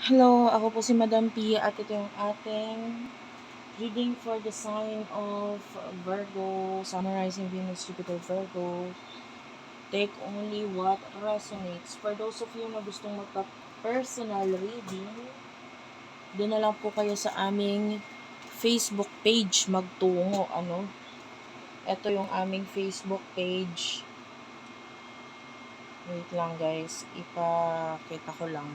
Hello, ako po si Madam P at ito yung ating reading for the sign of Virgo, summarizing Venus, Jupiter, Virgo. Take only what resonates. For those of you na gustong magpa-personal reading, doon na lang po kayo sa aming Facebook page magtungo. Ito yung aming Facebook page. Wait lang guys, ipakita ko lang.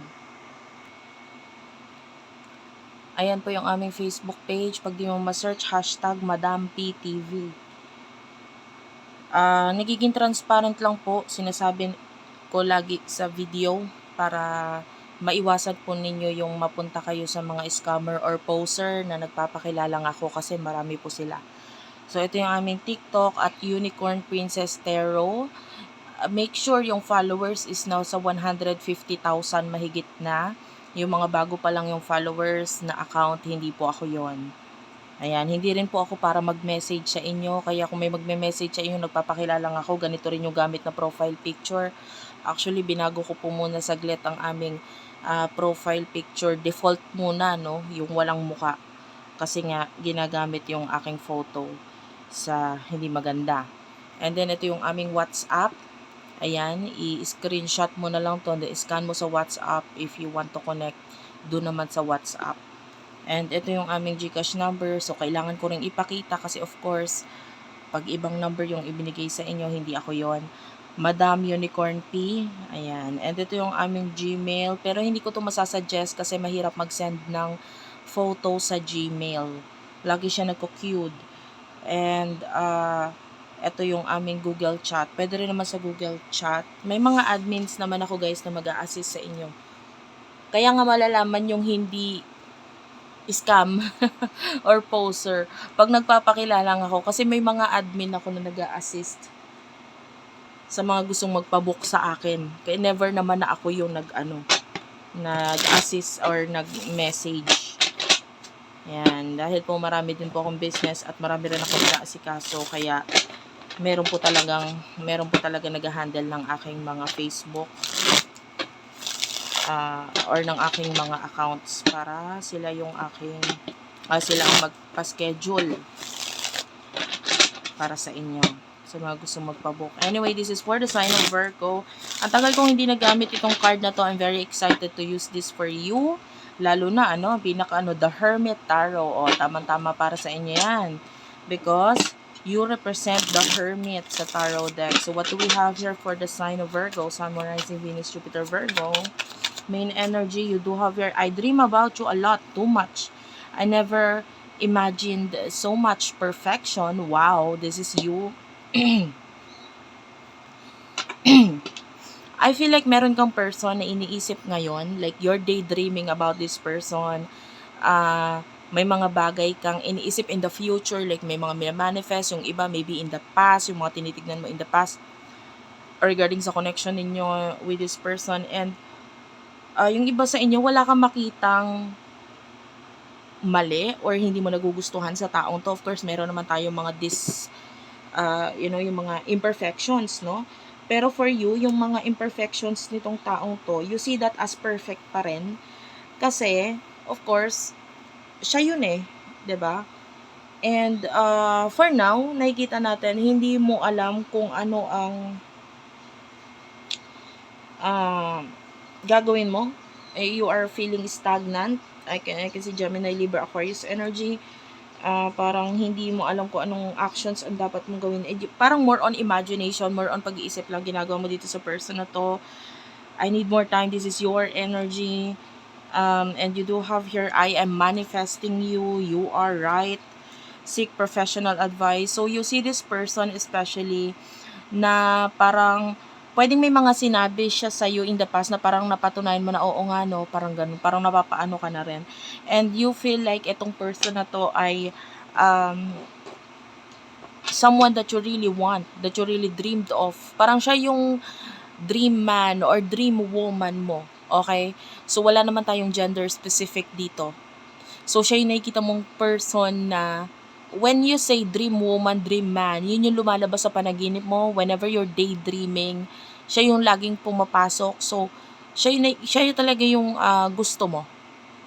Ayan po yung aming Facebook page. Pag di mo ma-search, hashtag Madam PTV. Nagiging transparent lang po. Sinasabi ko lagi sa video para maiwasan po ninyo yung mapunta kayo sa mga scammer or poser na nagpapakilala nga ako kasi marami po sila. So, ito yung aming TikTok at Unicorn Princess Tarot. Make sure yung followers is now sa 150,000 mahigit na. Yung mga bago pa lang yung followers na account, hindi po ako yon. Ayan, hindi rin po ako para mag-message sa inyo. Kaya kung may magme-message sa inyo, nagpapakilala lang ako, ganito rin yung gamit na profile picture. Actually, binago ko po muna saglit ang aming profile picture. Default muna, no? Yung walang muka. Kasi nga, ginagamit yung aking photo sa hindi maganda. And then, ito yung aming WhatsApp. Ayan, i-screenshot mo na lang to, i-scan mo sa WhatsApp if you want to connect doon naman sa WhatsApp. And ito yung aming GCash number, so kailangan ko ring ipakita kasi of course, pag ibang number yung ibinigay sa inyo, hindi ako yon. Madam Unicorn P, ayan. And ito yung aming Gmail, pero hindi ko to masasuggest kasi mahirap mag-send ng photo sa Gmail. Lagi siya nagko-queued. And ito yung aming Google Chat. Pwede rin naman sa Google Chat. May mga admins naman ako guys na mag-a-assist sa inyo. Kaya nga malalaman yung hindi scam or poser pag nagpapakilala ako kasi may mga admin ako na nag-a-assist sa mga gustong magpabook sa akin. Kaya never naman na ako yung nag-assist or nag-message. Yan, dahil po marami din po akong business at marami rin akong nag-aasikaso kaya meron po talaga nag-handle ng aking mga Facebook or ng aking mga accounts para sila yung sila ang magpa-schedule para sa inyo sa mga gusto magpabook. Anyway, this is for the sign of Virgo. Ang tagal kong hindi nagamit itong card na to. I'm very excited to use this for you. Lalo na, the Hermit Tarot. O, tamang-tama para sa inyo yan. Because you represent the Hermit sa Tarot deck. So, what do we have here for the sign of Virgo? Sun, Moon, Rising, Venus, Jupiter, Virgo. Main energy, you do have your, I dream about you a lot, too much. I never imagined so much perfection. Wow, this is you. I feel like meron kang person na iniisip ngayon, like you're daydreaming about this person. May mga bagay kang iniisip in the future, like may mga manifest, yung iba maybe in the past, yung mga tinitignan mo in the past regarding sa connection ninyo with this person. And yung iba sa inyo, wala kang makitang mali or hindi mo nagugustuhan sa taong to. Of course, meron naman tayong mga yung mga imperfections, no? Pero for you, yung mga imperfections nitong taong to, you see that as perfect pa rin. Kasi, of course, siya yun eh. 'Di ba? And for now, nakikita natin, hindi mo alam kung ano ang gagawin mo. You are feeling stagnant. I can see Gemini, Libra, Aquarius energy. Parang hindi mo alam kung anong actions ang dapat mong gawin. Parang more on imagination, more on pag-iisip lang ginagawa mo dito sa person na to. I need more time. This is your energy. And you do have here, I am manifesting you. You are right. Seek professional advice. So you see this person especially na parang pwedeng may mga sinabi siya sa you in the past na parang napatunayan mo na oo nga no, parang ganun, parang napapaano ka na rin. And you feel like itong person na to ay someone that you really want, that you really dreamed of. Parang siya yung dream man or dream woman mo. Okay? So wala naman tayong gender specific dito. So siya yung nakikita mong person na when you say dream woman, dream man, yun yung lumalabas sa panaginip mo whenever you're daydreaming. Siya yung laging pumapasok. So, siya yung talaga yung gusto mo.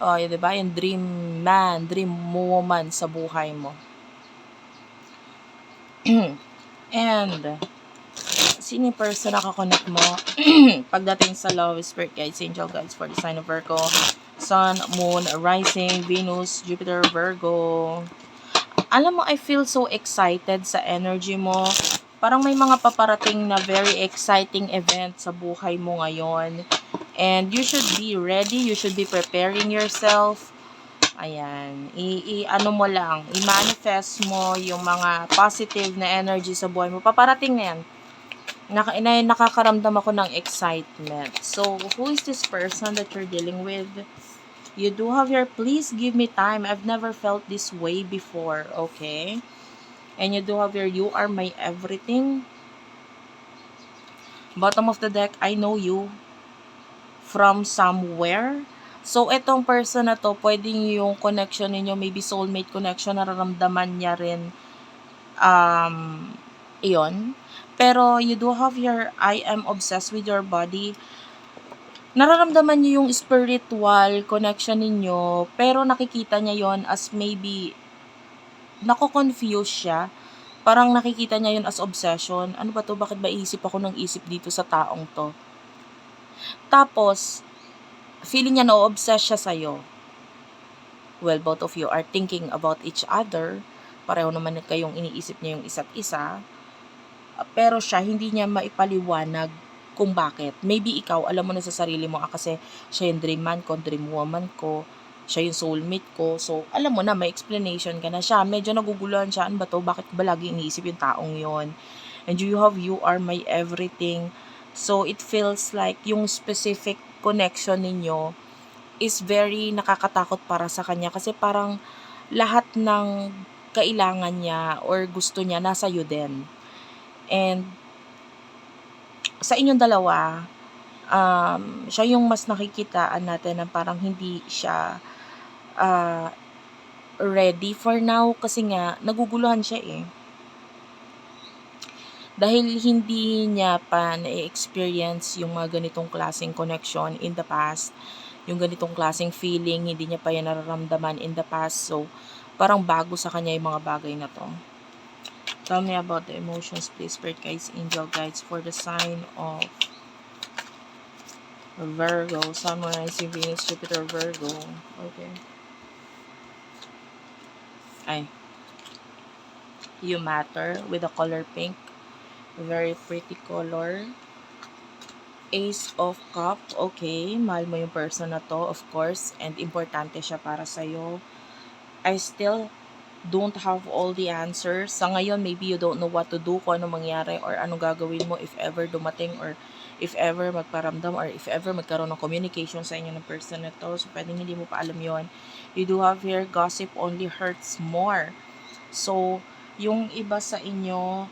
O, 'di ba, yung dream man, dream woman sa buhay mo. And, sino yung person na kakonect mo pagdating sa love, spirit guides, angel guides for the sign of Virgo? Sun, Moon, Rising, Venus, Jupiter, Virgo. Alam mo, I feel so excited sa energy mo. Parang may mga paparating na very exciting event sa buhay mo ngayon. And you should be ready, you should be preparing yourself. Ayan, ano mo lang, i-manifest mo yung mga positive na energy sa buhay mo. Paparating na yan. Nakakaramdam ako ng excitement. So, who is this person that you're dealing with? You do have your, please give me time. I've never felt this way before, okay? And you do have your, you are my everything. Bottom of the deck, I know you from somewhere. So, etong person na to, pwedeng yung connection ninyo, maybe soulmate connection, nararamdaman niya rin, iyon. Pero, you do have your, I am obsessed with your body. Nararamdaman niyo yung spiritual connection ninyo, pero nakikita niya yon as maybe, nako-confuse siya. Parang nakikita niya yon as obsession. Ano ba to? Bakit ba isip ako ng isip dito sa taong to? Tapos, feeling niya na-obsess siya sa'yo. Well, both of you are thinking about each other. Pareho naman kayong iniisip niya yung isa't isa. Pero siya, hindi niya maipaliwanag kung bakit. Maybe ikaw, alam mo na sa sarili mo, kasi siya yung dream man ko, dream woman ko, siya yung soulmate ko. So, alam mo na, may explanation ka na siya. Medyo naguguluhan siya. Ano ba to? Bakit ba lagi iniisip yung taong yon? And you are my everything. So, it feels like yung specific connection ninyo is very nakakatakot para sa kanya kasi parang lahat ng kailangan niya or gusto niya nasa iyo din. And sa inyong dalawa, siya yung mas nakikitaan natin na parang hindi siya ready for now kasi nga naguguluhan siya eh. Dahil hindi niya pa na-experience yung mga ganitong klaseng connection in the past, yung ganitong klaseng feeling, hindi niya pa yan nararamdaman in the past. So, parang bago sa kanya yung mga bagay na to. Tell me about the emotions, please, spirit guides, angel guides for the sign of Virgo, Sun, Moon, Rising, Venus, Jupiter, Virgo. Okay. Ay. You matter with the color pink. Very pretty color. Ace of Cup. Okay. Mahal mo yung person na to, of course. And importante siya para sa'yo. I still don't have all the answers. Sa ngayon, maybe you don't know what to do, kung ano mangyari, or ano gagawin mo if ever dumating, or if ever magparamdam, or if ever magkaroon ng communication sa inyo ng person na to. So, pwedeng hindi mo pa alam yon. You do have here, gossip only hurts more. So, yung iba sa inyo,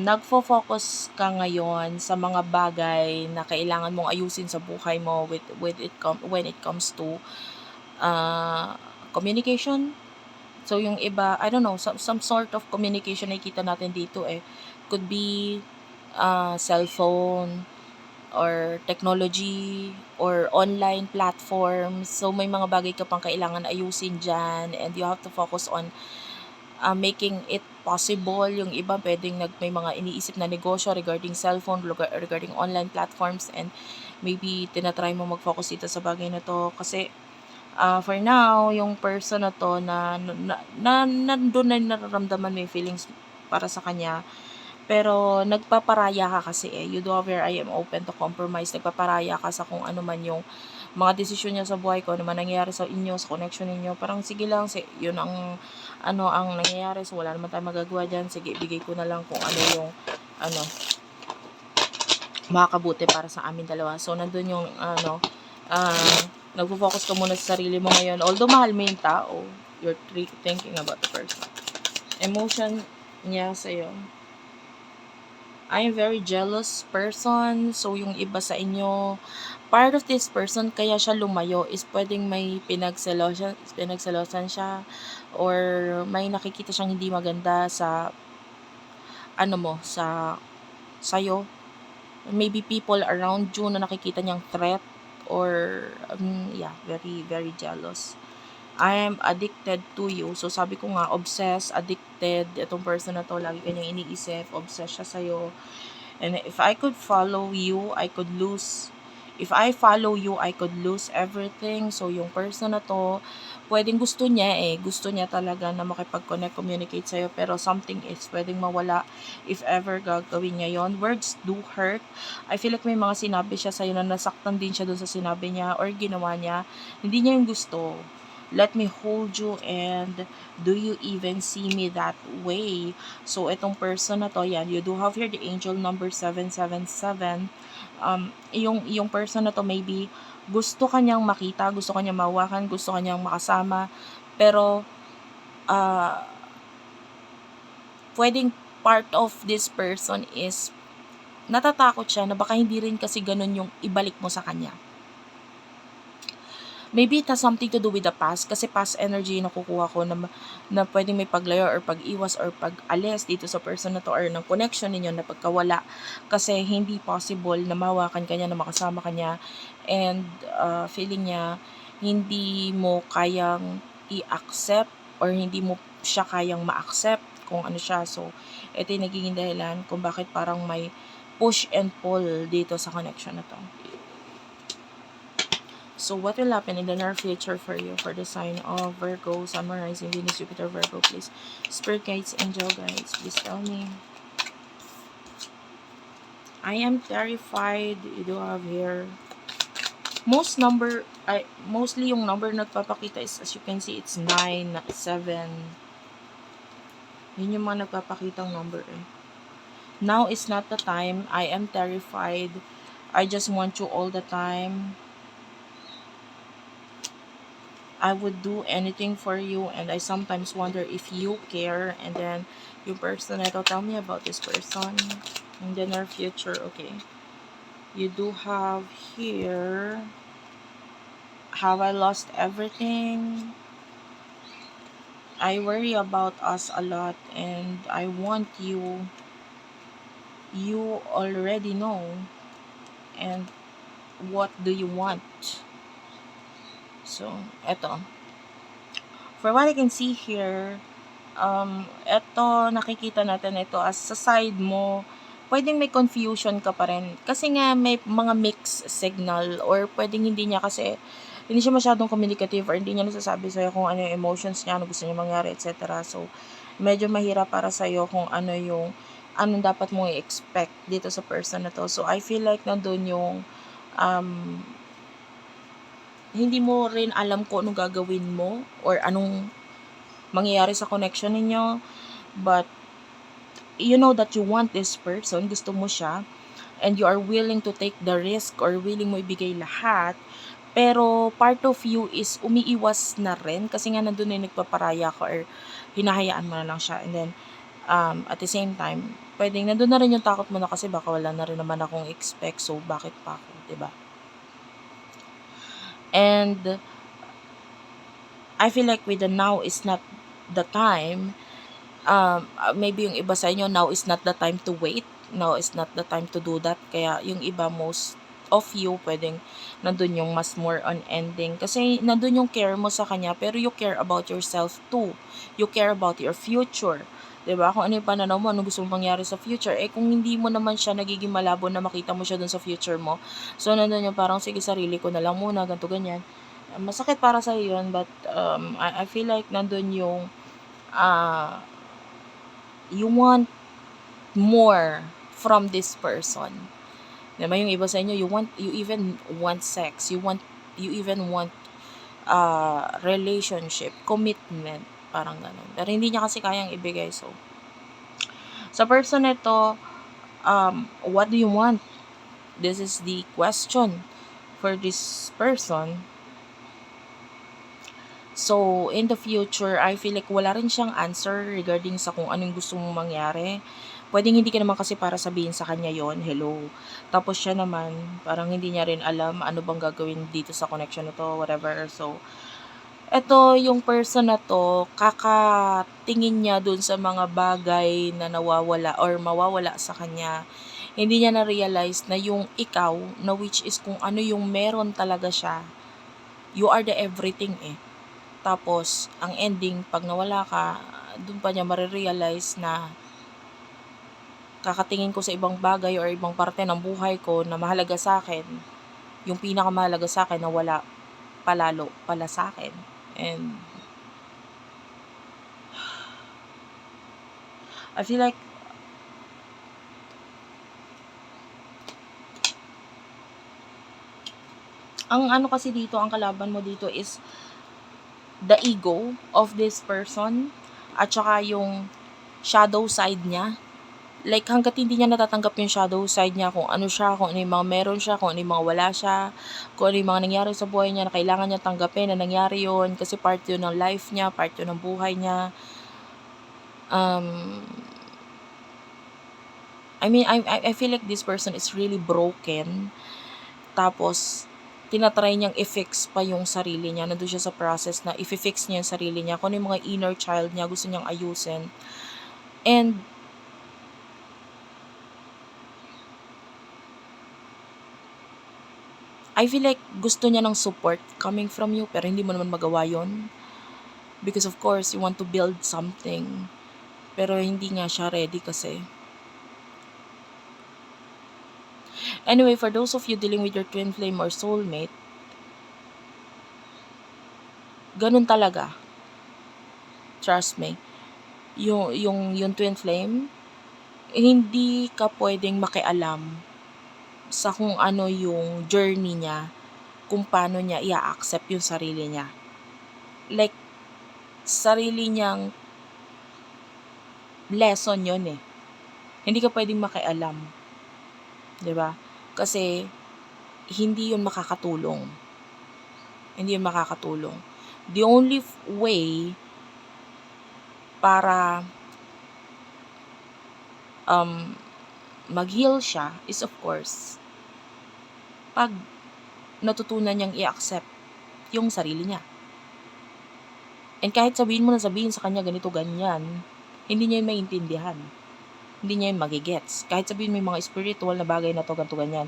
nagfo-focus ka ngayon sa mga bagay na kailangan mong ayusin sa buhay mo when it comes to communication. So, yung iba, I don't know, some sort of communication na nakikita natin dito eh. Could be cellphone, or technology, or online platforms. So, may mga bagay ka pang kailangan ayusin dyan, and you have to focus on making it possible. Yung iba pwedeng may mga iniisip na negosyo regarding cellphone, regarding online platforms, and maybe tinatry mo mag-focus dito sa bagay na to kasi for now, yung person na to na nandun na nararamdaman may feelings para sa kanya, pero nagpaparaya ka kasi eh. You do have your, I am open to compromise. Nagpaparaya ka sa kung ano man yung mga desisyon niya sa buhay ko, ano man nangyayari sa inyo, sa connection ninyo. Parang sige lang, yun ang ang nangyayari. So, wala naman tayong magagawa dyan. Sige, ibigay ko na lang kung ano yung makakabuti para sa amin dalawa. So, nandun yung nagpo-focus ka muna sa sarili mo ngayon. Although mahal mo yung tao, you're thinking about the person. Emotion niya sa'yo. I am very jealous person. So, yung iba sa inyo, part of this person, kaya siya lumayo, is pwedeng may pinagselosan siya, or may nakikita siyang hindi maganda sa, sa'yo. Maybe people around you na nakikita niyang threat, or yeah, very very jealous. I am addicted to you. So sabi ko nga, obsessed, addicted, itong person na to, lagi kanyang iniisip, obsessed siya sa'yo. And if I could follow you, I could lose. If I follow you, I could lose everything. So yung person na to, pwedeng gusto niya talaga na makipag-connect, communicate sa'yo, pero something is pwedeng mawala if ever gagawin niya yon. Words do hurt. I feel like may mga sinabi siya sa'yo na nasaktan din siya dun sa sinabi niya or ginawa niya. Hindi niya yung gusto. Let me hold you, and do you even see me that way? So, itong person na to, yan, you do have here the angel number 777. Yung person na to, maybe, gusto kanyang makita, gusto kanyang mawakan, gusto kanyang makasama, pero, pwedeng part of this person is, natatakot siya na baka hindi rin kasi ganun yung ibalik mo sa kanya. Maybe it has something to do with the past, kasi past energy yung nakukuha ko na pwedeng may paglayo or pag-iwas or pag-alis dito sa person na to or ng connection ninyo na pagkawala, kasi hindi possible na mawakan kanya, na makasama kanya, and feeling niya hindi mo kayang i-accept or hindi mo siya kayang ma-accept kung ano siya. So, ito yung nagiging dahilan kung bakit parang may push and pull dito sa connection na to. So, what will happen in the near future for you, for the sign of Virgo, Sun, Moon, Rising, Venus, Jupiter, Virgo, please? Spirit guides, angel guides, please tell me. I am terrified. You do have here. Mostly yung number nagpapakita is, as you can see, it's 9, 7. Yun yung mga nagpapakitang number eh. Now is not the time. I am terrified. I just want you all the time. I would do anything for you, and I sometimes wonder if you care. And then yung person na ito, tell me about this person in the near future. Okay, you do have here, have I lost everything? I worry about us a lot, and I want you. You already know. And what do you want? So, eto. For what I can see here, eto, nakikita natin ito as sa side mo, pwedeng may confusion ka pa rin. Kasi nga, may mga mixed signal, or pwedeng hindi siya masyadong communicative, or hindi niya nasasabi sa'yo kung ano yung emotions niya, ano gusto niya mangyari, etc. So, medyo mahirap para sa'yo kung anong dapat mong i-expect dito sa person na to. So, I feel like nandun yung, hindi mo rin alam kung anong gagawin mo or anong mangyayari sa connection ninyo, but you know that you want this person, gusto mo siya, and you are willing to take the risk or willing mo ibigay lahat, pero part of you is umiiwas na rin kasi nga nandun na nagpaparaya ka or hinahayaan mo na lang siya, and then at the same time, pwedeng nandun na rin yung takot mo na kasi baka wala na rin naman akong expect, so bakit pa ako, diba? And I feel like with the now is not the time, maybe yung iba sa inyo, now is not the time to wait, now is not the time to do that, kaya yung iba, most of you, pwedeng nandun yung mas more on ending, kasi nandun yung care mo sa kanya, pero you care about yourself too, you care about your future, diba? Kung ano yung pananaw mo, ano gusto mong mangyari sa future, kung hindi mo naman siya nagiging malabo na makita mo siya dun sa future mo, so nandun yung parang, sige, sarili ko na lang muna, ganito, ganyan. Masakit para sa yun, but I feel like nandun yung you want more from this person. Diba, yung iba sa inyo, you even want sex, you even want relationship, commitment, parang ganun. Pero hindi niya kasi kayang ibigay. So, sa person nito, what do you want? This is the question for this person. So, in the future, I feel like wala rin siyang answer regarding sa kung anong gusto mong mangyari. Pwedeng hindi ka naman kasi para sabihin sa kanya yon, hello. Tapos siya naman, parang hindi niya rin alam ano bang gagawin dito sa connection na to, whatever. So, eto yung person na to, kakatingin niya dun sa mga bagay na nawawala or mawawala sa kanya. Hindi niya na-realize na yung ikaw, na which is kung ano yung meron talaga siya, you are the everything eh. Tapos, ang ending, pag nawala ka, dun pa niya marirealize na kakatingin ko sa ibang bagay or ibang parte ng buhay ko na mahalaga sa akin, yung pinakamahalaga sa akin na wala palalo pala sa akin. And I feel like ang ano kasi dito, ang kalaban mo dito is the ego of this person at saka yung shadow side niya. Like, hangga't hindi niya natatanggap yung shadow side niya, kung ano siya, kung ano yung mga meron siya, kung ano yung mga wala siya, kung ano yung mga nangyari sa buhay niya na kailangan niya tanggapin na nangyari yun, kasi part yun ng life niya, part yun ng buhay niya. I feel like this person is really broken. Tapos, tinatry niyang i-fix pa yung sarili niya. Nandun siya sa process na i-fix niya yung sarili niya. Kung ano yung mga inner child niya, gusto niyang ayusin. And, I feel like gusto niya ng support coming from you, pero hindi mo naman magawa yon. Because of course, you want to build something. Pero hindi nga siya ready kasi. Anyway, for those of you dealing with your twin flame or soulmate, ganun talaga. Trust me. Yung twin flame, hindi ka pwedeng makialam sa kung ano yung journey niya, kung paano niya i-accept yung sarili niya. Like, sarili niyang lesson yon eh. Hindi ka pwedeng makialam. 'Di ba? Kasi, hindi yun makakatulong. Hindi yun makakatulong. The only way para mag-heal siya is of course pag natutunan niyang i-accept yung sarili niya. And kahit sabihin mo na sabihin sa kanya ganito, ganyan, hindi niya yun maintindihan. Hindi niya yun magigets. Kahit sabihin mo yung mga spiritual na bagay na to, ganito, ganyan.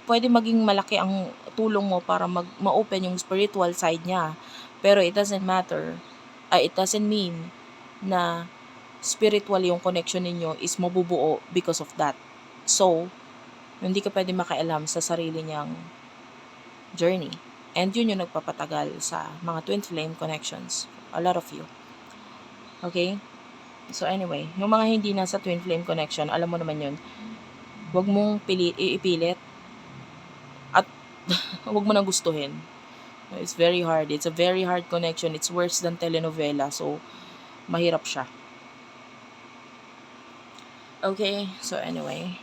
Pwede maging malaki ang tulong mo para ma-open yung spiritual side niya. Pero it doesn't matter. It doesn't mean na spiritual yung connection ninyo is mabubuo because of that. So, hindi ka pwede makialam sa sarili niyang journey. And yun yung nagpapatagal sa mga twin flame connections. A lot of you. Okay? So anyway, yung mga hindi nasa twin flame connection, alam mo naman yun, huwag mong ipilit at huwag mo nang gustuhin. It's very hard. It's a very hard connection. It's worse than telenovela. So, mahirap siya. Okay, so anyway,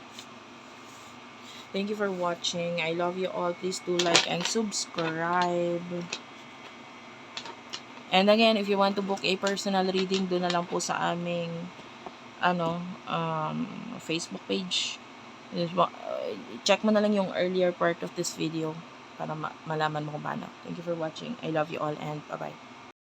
thank you for watching. I love you all. Please do like and subscribe. And again, if you want to book a personal reading, doon na lang po sa aming Facebook page. Check mo na lang yung earlier part of this video para malaman mo kung paano. Thank you for watching. I love you all and bye-bye.